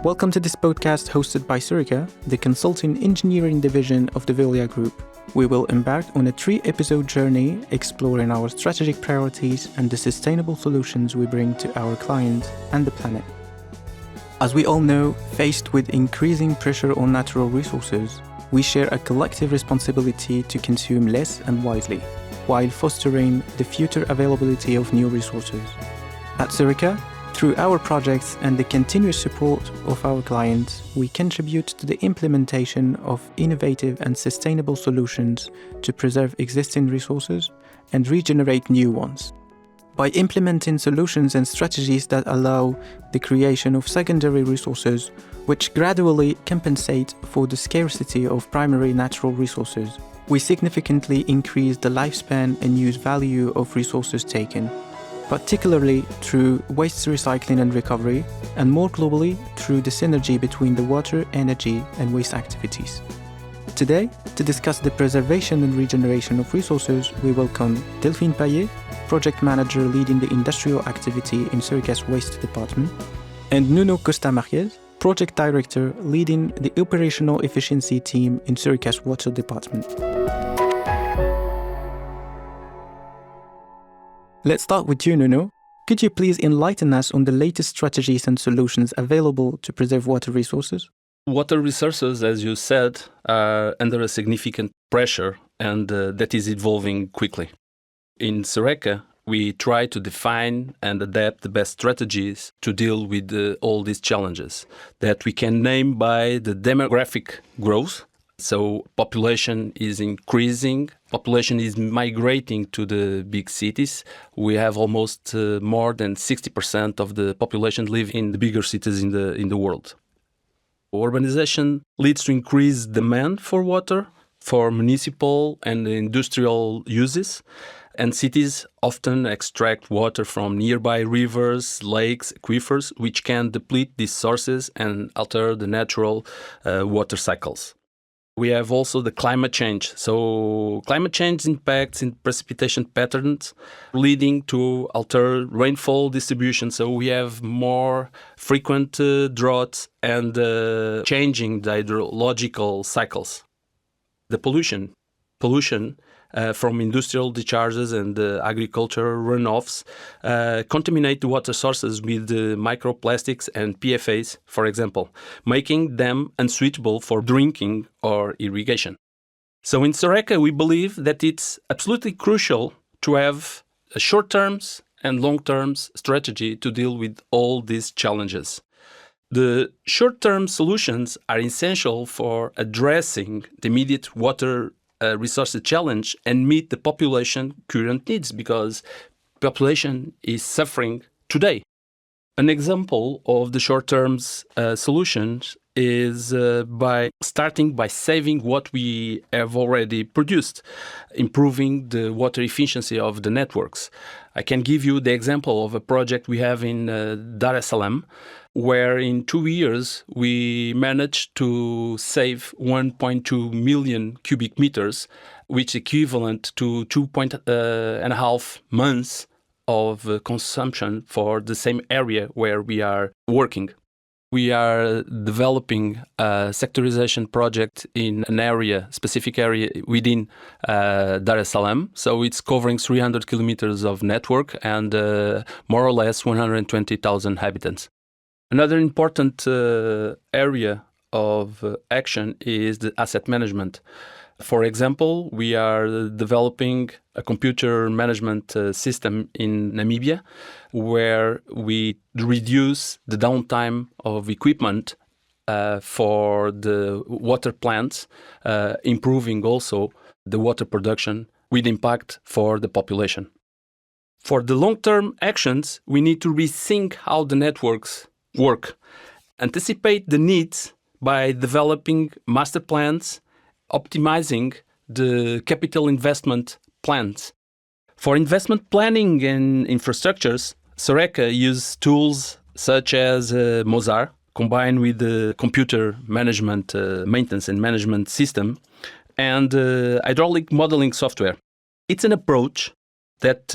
Welcome to this podcast hosted by Seureca, the consulting engineering division of the Veolia Group. We will embark on a 3-episode journey exploring our strategic priorities and the sustainable solutions we bring to our clients and the planet. As we all know, faced with increasing pressure on natural resources, we share a collective responsibility to consume less and wisely, while fostering the future availability of new resources. At Seureca, through our projects and the continuous support of our clients, we contribute to the implementation of innovative and sustainable solutions to preserve existing resources and regenerate new ones. By implementing solutions and strategies that allow the creation of secondary resources, which gradually compensate for the scarcity of primary natural resources, we significantly increase the lifespan and use value of resources taken, particularly through waste recycling and recovery, and more globally through the synergy between the water, energy, and waste activities. Today, to discuss the preservation and regeneration of resources, we welcome Delphine Pailler, project manager leading the industrial activity in Seureca's waste department, and Nuno Costa-Marques, project director leading the operational efficiency team in Seureca's water department. Let's start with you, Nuno. Could you please enlighten us on the latest strategies and solutions available to preserve water resources? Water resources, as you said, are under a significant pressure and that is evolving quickly. In Seureca, we try to define and adapt the best strategies to deal with all these challenges that we can name by the demographic growth. So population is increasing, population is migrating to the big cities. We have almost more than 60% of the population live in the bigger cities in the world. Urbanization leads to increased demand for water, for municipal and industrial uses, and cities often extract water from nearby rivers, lakes, aquifers, which can deplete these sources and alter the natural water cycles. We have also the climate change. So climate change impacts in precipitation patterns, leading to altered rainfall distribution. So we have more frequent droughts and changing the hydrological cycles. The pollution from industrial discharges and agricultural runoffs contaminate the water sources with microplastics and PFAS, for example, making them unsuitable for drinking or irrigation. So in Seureca, we believe that it's absolutely crucial to have a short-term and long-term strategy to deal with all these challenges. The short-term solutions are essential for addressing the immediate water resources challenge and meet the population current needs, because population is suffering today. An example of the short-term solutions is by starting by saving what we have already produced, improving the water efficiency of the networks. I can give you the example of a project we have in Dar es Salaam, where in 2 years we managed to save 1.2 million cubic meters, which is equivalent to 2.5 months of consumption for the same area where we are working. We are developing a sectorization project in an specific area within Dar es Salaam. So it's covering 300 kilometers of network and more or less 120,000 inhabitants. Another important area of action is the asset management. For example, we are developing a computer management system in Namibia, where we reduce the downtime of equipment for the water plants, improving also the water production with impact for the population. For the long-term actions, we need to rethink how the networks work, anticipate the needs by developing master plans, optimizing the capital investment plans. For investment planning and infrastructures, Seureca uses tools such as Mozart, combined with the computer management, maintenance and management system, and hydraulic modeling software. It's an approach that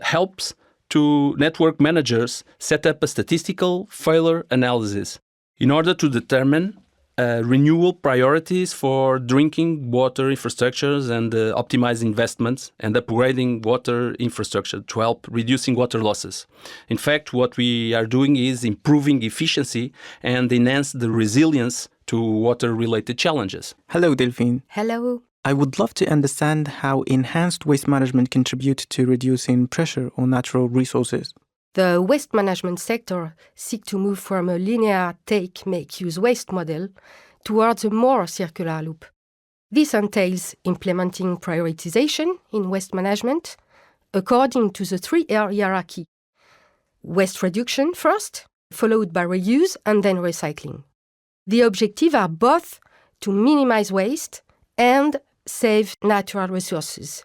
helps to network managers set up a statistical failure analysis. in order to determine renewal priorities for drinking water infrastructures and optimize investments and upgrading water infrastructure to help reducing water losses. In fact, what we are doing is improving efficiency and enhance the resilience to water-related challenges. Hello, Delphine. Hello. I would love to understand how enhanced waste management contributes to reducing pressure on natural resources. The waste management sector seeks to move from a linear take, make, use waste model towards a more circular loop. This entails implementing prioritization in waste management according to the 3R hierarchy. Waste reduction first, followed by reuse and then recycling. The objectives are both to minimize waste and save natural resources.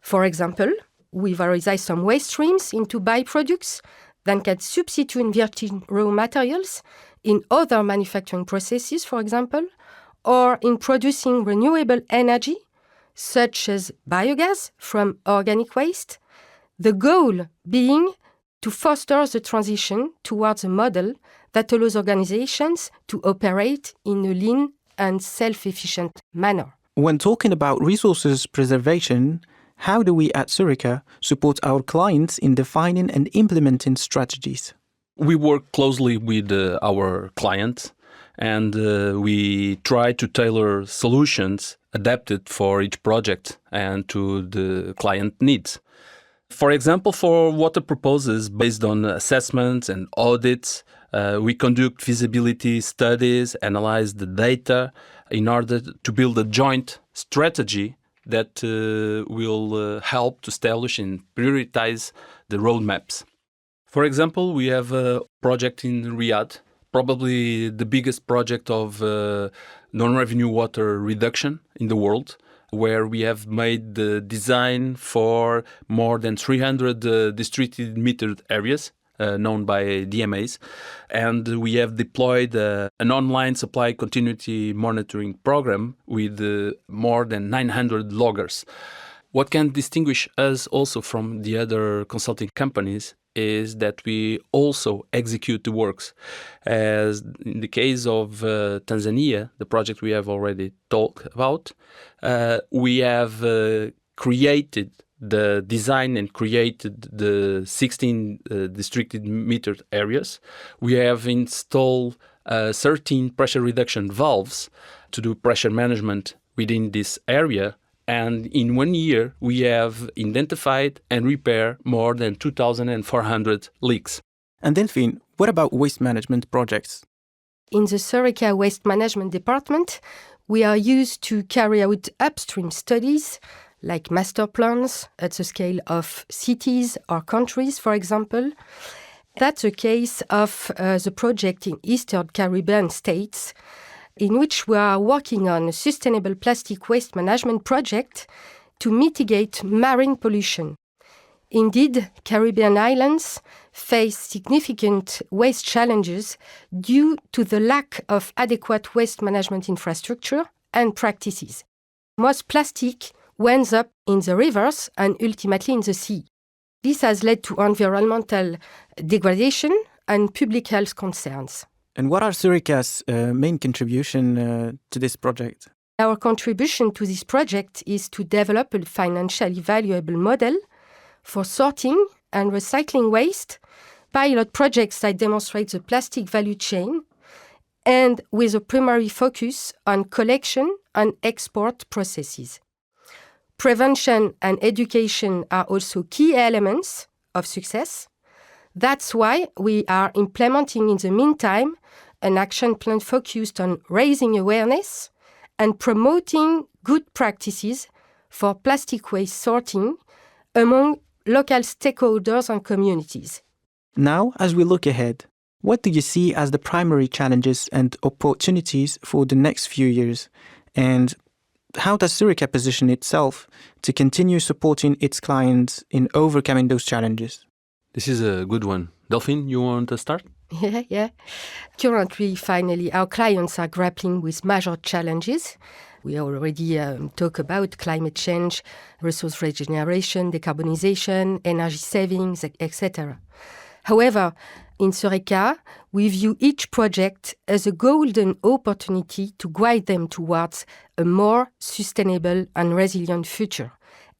For example, we valorize some waste streams into byproducts that can substitute virgin raw materials in other manufacturing processes, for example, or in producing renewable energy, such as biogas from organic waste. The goal being to foster the transition towards a model that allows organizations to operate in a lean and self-efficient manner. When talking about resources preservation, how do we at Seureca support our clients in defining and implementing strategies? We work closely with our clients and we try to tailor solutions adapted for each project and to the client needs. For example, for water proposals based on assessments and audits, we conduct feasibility studies, analyze the data in order to build a joint strategy that will help to establish and prioritize the roadmaps. For example, we have a project in Riyadh, probably the biggest project of non-revenue water reduction in the world, where we have made the design for more than 300 district metered areas, known by DMAs, and we have deployed an online supply continuity monitoring program with more than 900 loggers. What can distinguish us also from the other consulting companies is that we also execute the works. As in the case of Tanzania, the project we have already talked about, we have created the design and created the 16 districted metered areas. We have installed 13 pressure reduction valves to do pressure management within this area. And in 1 year, we have identified and repaired more than 2,400 leaks. And Delphine, what about waste management projects? In the Seureca Waste Management Department, we are used to carry out upstream studies like master plans at the scale of cities or countries, for example. That's the case of the project in Eastern Caribbean states, in which we are working on a sustainable plastic waste management project to mitigate marine pollution. Indeed, Caribbean islands face significant waste challenges due to the lack of adequate waste management infrastructure and practices. Most plastic ends up in the rivers and ultimately in the sea. This has led to environmental degradation and public health concerns. And what are Seureca's main contribution to this project? Our contribution to this project is to develop a financially valuable model for sorting and recycling waste, pilot projects that demonstrate the plastic value chain, and with a primary focus on collection and export processes. Prevention and education are also key elements of success. That's why we are implementing in the meantime an action plan focused on raising awareness and promoting good practices for plastic waste sorting among local stakeholders and communities. Now, as we look ahead, what do you see as the primary challenges and opportunities for the next few years? And how does Seureca position itself to continue supporting its clients in overcoming those challenges? This is a good one. Delphine, you want to start? Yeah. Currently, finally, our clients are grappling with major challenges. We already talk about climate change, resource regeneration, decarbonization, energy savings, etc. However, In Seureca, we view each project as a golden opportunity to guide them towards a more sustainable and resilient future.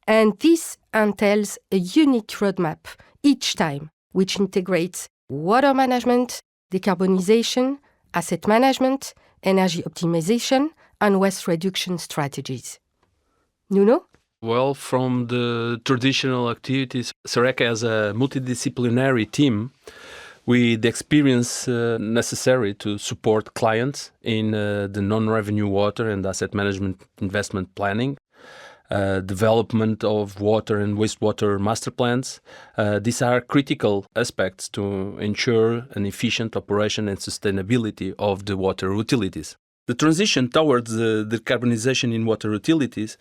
And this entails a unique roadmap each time, which integrates water management, decarbonization, asset management, energy optimization, and waste reduction strategies. Nuno? Well, from the traditional activities, Seureca has a multidisciplinary team with the experience necessary to support clients in the non-revenue water and asset management investment planning, development of water and wastewater master plans. These are critical aspects to ensure an efficient operation and sustainability of the water utilities. The transition towards the decarbonization in water utilities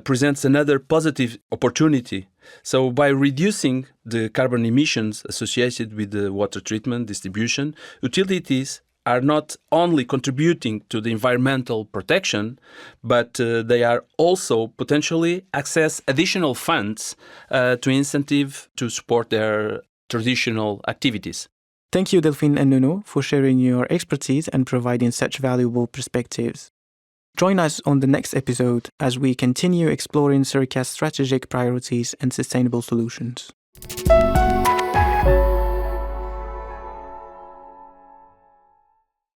presents another positive opportunity. So by reducing the carbon emissions associated with the water treatment distribution, utilities are not only contributing to the environmental protection, but they are also potentially access additional funds to incentive to support their traditional activities. Thank you, Delphine and Nuno, for sharing your expertise and providing such valuable perspectives. Join us on the next episode as we continue exploring Seureca's strategic priorities and sustainable solutions.